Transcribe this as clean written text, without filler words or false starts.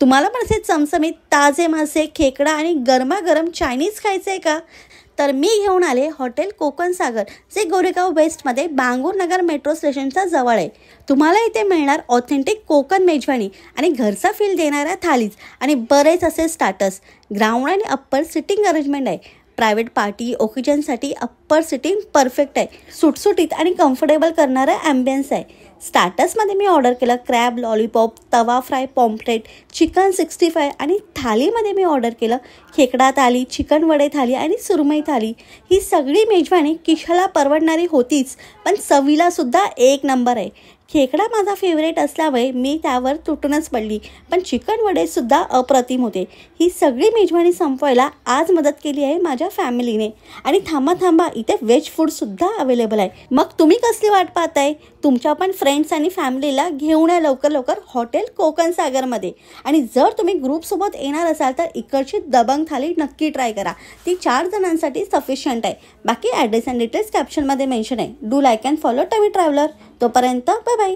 तुम्हाला पण असे चमचमीत ताजे मासे, खेकडा आणि गरमागरम चायनीज खायचं आहे का? तर मी घेऊन आले हॉटेल कोकण सागर, जे गोरेगाव वेस्टमध्ये बांगूर नगर मेट्रो स्टेशनच्या जवळ आहे. तुम्हाला इथे मिळणार ऑथेंटिक कोकण मेजवानी आणि घरचा फील देणाऱ्या थालीज आणि बरेच असे स्टार्टर्स. ग्राउंड आणि अप्पर सिटिंग अरेंजमेंट आहे. प्रायव्हेट पार्टी ओकेजनसाठी अप्पर सिटिंग परफेक्ट आहे. सुटसुटीत आणि कम्फर्टेबल करणारं ॲम्बियन्स आहे. स्टार्टर्समध्ये मी ऑर्डर केलं crab lollipop, tawa fry, pomfret, chicken 65 आणि थालीमध्ये मी ऑर्डर केलं खेकडा थाली, चिकन वडे थाली आणि सुरमई थाली. ही सगळी मेजवानी किशाला परवडणारी होतीच, पण चवीलासुद्धा एक नंबर आहे. खेकडा माझा फेवरेट असल्यामुळे मी त्यावर तुटूनच पडली, पण चिकन वडेसुद्धा अप्रतिम होते. ही सगळी मेजवानी संपवायला आज मदत केली आहे माझ्या फॅमिलीने. आणि थांबा, इथे व्हेज फूडसुद्धा अवेलेबल आहे. मग तुम्ही कसली वाट पाहताय? तुमच्या पण फ्रेंड्स आणि फॅमिलीला घेऊन या लवकर हॉटेल कोकण सागरमध्ये. आणि जर तुम्ही ग्रुपसोबत येणार असाल तर इकडची दबंग थाली नक्की ट्राय करा. ती 4 जणांसाठी सफिशियंट आहे. बाकी ॲड्रेस अँड डिटेल्स कॅप्शनमध्ये मेन्शन आहे. Do like and follow Tummy Traveller. तोपर्यंत बाय बाय.